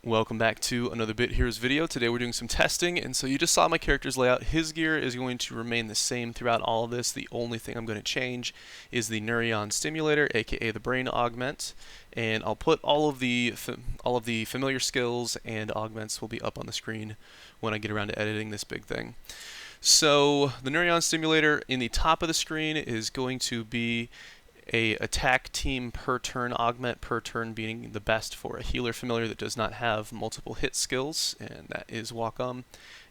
Welcome back to another Bit Heroes video. Today we're doing some testing, and so you just saw my character's layout. His gear is going to remain the same throughout all of this. The only thing I'm going to change is the Neurion Stimulator, aka the Brain Augment, and I'll put all of the familiar skills and augments will be up on the screen when I get around to editing this big thing. So the Neurion Stimulator in the top of the screen is going to be a attack team per turn augment, per turn being the best for a healer familiar that does not have multiple hit skills, and that is Walkoms.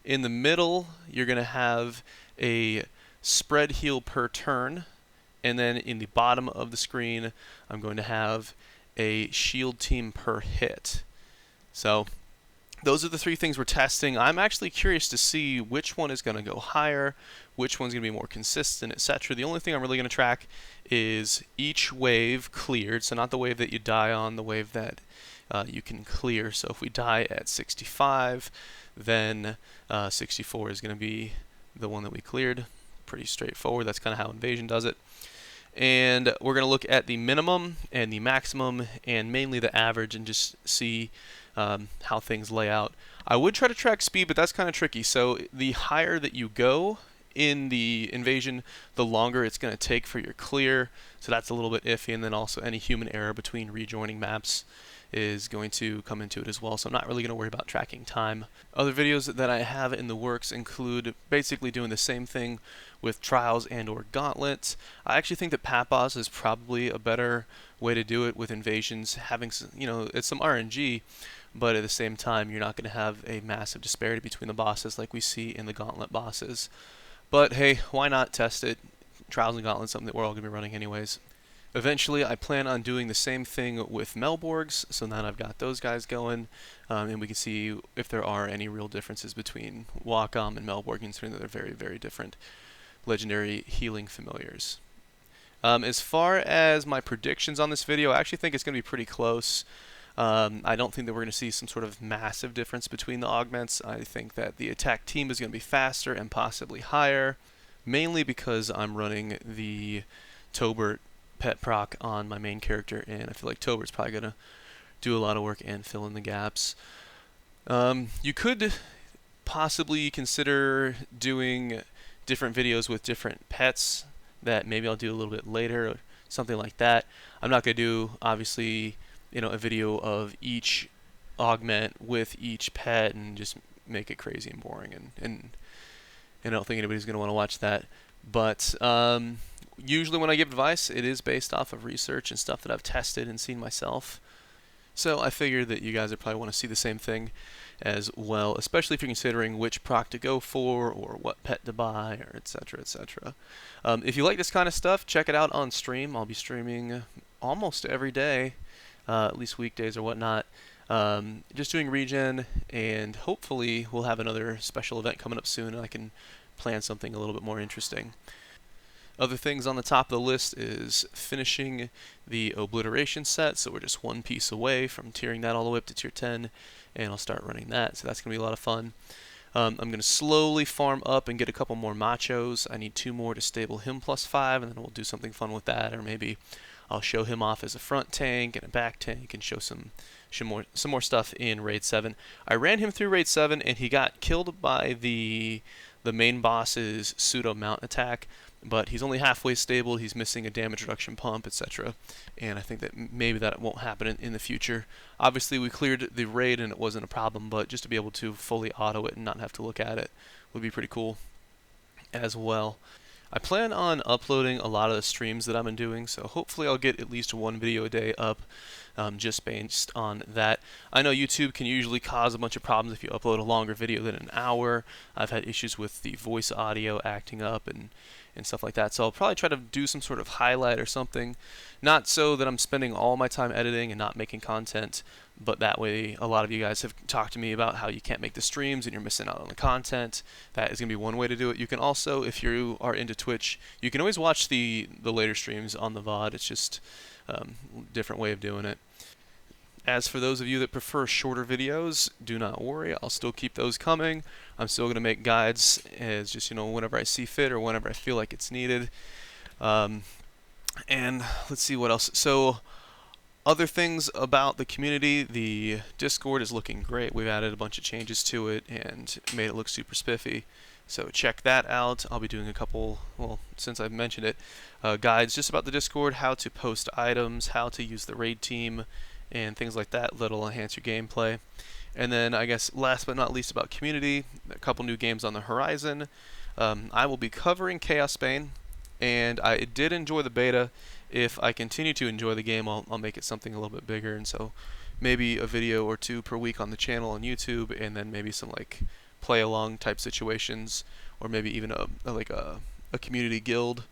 In the middle, you're going to have a spread heal per turn, and then in the bottom of the screen, I'm going to have a shield team per hit. So those are the three things we're testing. I'm actually curious to see which one is going to go higher, which one's going to be more consistent, etc. The only thing I'm really going to track is each wave cleared, so not the wave that you die on, the wave that you can clear. So if we die at 65, then 64 is going to be the one that we cleared. Pretty straightforward. That's kind of how Invasion does it. And we're going to look at the minimum and the maximum and mainly the average and just see how things lay out. I would try to track speed, but that's kind of tricky. So the higher that you go in the Invasion, the longer it's going to take for your clear. So that's a little bit iffy. And then also any human error between rejoining maps is going to come into it as well, so I'm not really going to worry about tracking time. Other videos that I have in the works include basically doing the same thing with Trials and or Gauntlet. I actually think that Papoz is probably a better way to do it with Invasions, having, you know, it's some RNG, but at the same time you're not going to have a massive disparity between the bosses like we see in the Gauntlet bosses. But hey, why not test it? Trials and Gauntlet is something that we're all going to be running anyways. Eventually, I plan on doing the same thing with Melborgs, so now I've got those guys going, and we can see if there are any real differences between Walkoms and Melborg, considering that they're very, very different legendary healing familiars. As far as my predictions on this video, I actually think it's going to be pretty close. I don't think that we're going to see some sort of massive difference between the augments. I think that the attack team is going to be faster and possibly higher, mainly because I'm running the Tobert pet proc on my main character, and I feel like Tobert's probably going to do a lot of work and fill in the gaps. You could possibly consider doing different videos with different pets that maybe I'll do a little bit later or something like that. I'm not going to do, obviously, a video of each augment with each pet and just make it crazy and boring, and I don't think anybody's going to want to watch that. But usually when I give advice, it is based off of research and stuff that I've tested and seen myself. So I figured that you guys would probably want to see the same thing as well, especially if you're considering which proc to go for or what pet to buy, or etc. etc. If you like this kind of stuff, check it out on stream. I'll be streaming almost every day, at least weekdays or whatnot. Just doing regen, and hopefully we'll have another special event coming up soon and I can plan something a little bit more interesting. Other things on the top of the list is finishing the Obliteration set, so we're just one piece away from tiering that all the way up to tier 10, and I'll start running that, so that's going to be a lot of fun. I'm going to slowly farm up and get a couple more Machos. I need 2 more to stable him +5, and then we'll do something fun with that, or maybe I'll show him off as a front tank and a back tank and show some more stuff in Raid 7. I ran him through Raid 7, and he got killed by the main boss's pseudo mount attack, but he's only halfway stable, he's missing a damage reduction pump, etc. And I think that maybe that won't happen in the future. Obviously we cleared the raid and it wasn't a problem, but just to be able to fully auto it and not have to look at it would be pretty cool as well. I plan on uploading a lot of the streams that I've been doing, so hopefully I'll get at least 1 video a day up, just based on that. I know YouTube can usually cause a bunch of problems if you upload a longer video than an hour. I've had issues with the voice audio acting up and stuff like that, so I'll probably try to do some sort of highlight or something, not so that I'm spending all my time editing and not making content, but that way a lot of you guys have talked to me about how you can't make the streams and you're missing out on the content. That is going to be one way to do it. You can also, if you are into Twitch, you can always watch the later streams on the VOD. It's just a different way of doing it. As for those of you that prefer shorter videos, do not worry, I'll still keep those coming. I'm still going to make guides as just, whenever I see fit or whenever I feel like it's needed. And let's see what else. So Other things about the community, the Discord is looking great. We've added a bunch of changes to it and made it look super spiffy. So check that out. I'll be doing a couple, well, since I've mentioned it, guides just about the Discord, how to post items, how to use the raid team, and things like that that'll enhance your gameplay. And then I guess last but not least about community, a couple new games on the horizon. I will be covering Chaos Bane, and I did enjoy the beta. If I continue to enjoy the game, I'll make it something a little bit bigger, and so maybe a video or two per week on the channel on YouTube, and then maybe some like play along type situations, or maybe even a community guild.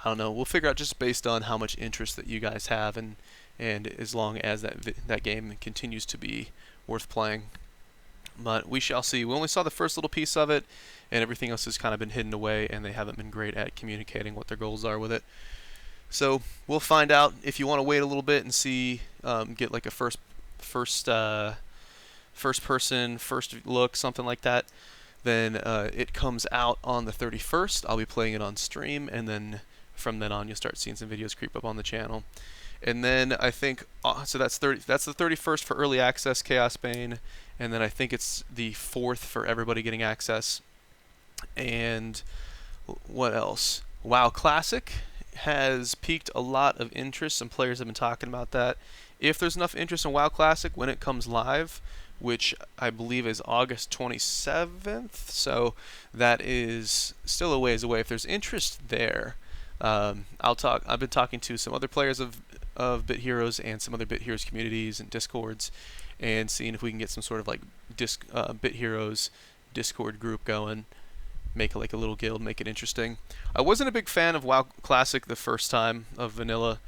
I don't know. We'll figure out just based on how much interest that you guys have, and as long as that game continues to be worth playing. But we shall see. We only saw the first little piece of it, and everything else has kind of been hidden away, and they haven't been great at communicating what their goals are with it. So we'll find out. If you want to wait a little bit and see, get like a first person, first look, something like that, then it comes out on the 31st. I'll be playing it on stream, and then from then on you'll start seeing some videos creep up on the channel. And then I think so that's the 31st for early access Chaos Bane, and then I think it's the 4th for everybody getting access. And what else? WoW Classic has piqued a lot of interest. Some players have been talking about that. If there's enough interest in WoW Classic when it comes live, which I believe is August 27th, so that is still a ways away. If there's interest there, I've been talking to some other players of Bit Heroes and some other Bit Heroes communities and Discords, and seeing if we can get some sort of like Bit Heroes Discord group going. Make like a little guild, make it interesting. I wasn't a big fan of WoW Classic the first time of vanilla.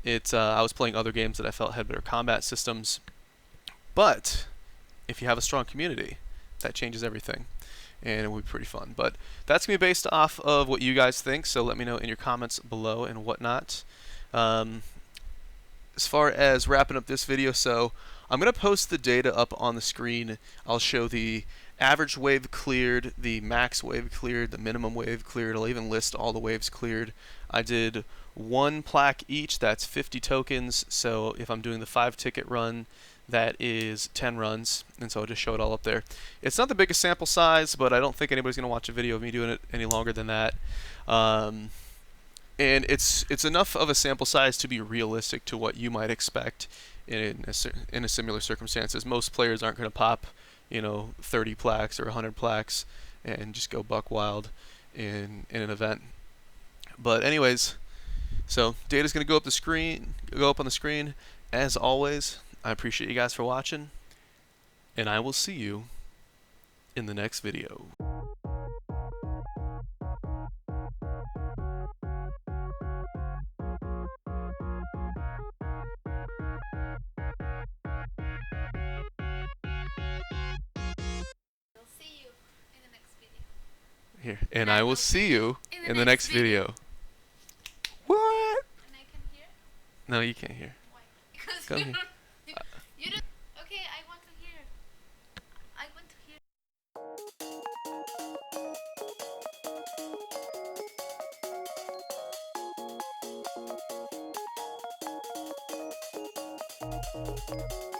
I was playing other games that I felt had better combat systems. But if you have a strong community, that changes everything, and it would be pretty fun. But that's gonna be based off of what you guys think. So let me know in your comments below and whatnot. As far as wrapping up this video, so I'm going to post the data up on the screen. I'll show the average wave cleared, the max wave cleared, the minimum wave cleared. I'll even list all the waves cleared. I did 1 plaque each, that's 50 tokens, so if I'm doing the 5-ticket run, that is 10 runs, and so I'll just show it all up there. It's not the biggest sample size, but I don't think anybody's going to watch a video of me doing it any longer than that. And it's enough of a sample size to be realistic to what you might expect in a similar circumstances. Most players aren't going to pop, 30 plaques or 100 plaques and just go buck wild in an event. But anyways, so data's going to go up on the screen. As always, I appreciate you guys for watching, and I will see you in the next video. Here, and I will see you in the next video. What? And I can hear? No, you can't hear. Why? Because Come you here. don't. You don't. Okay, I want to hear. I want to hear.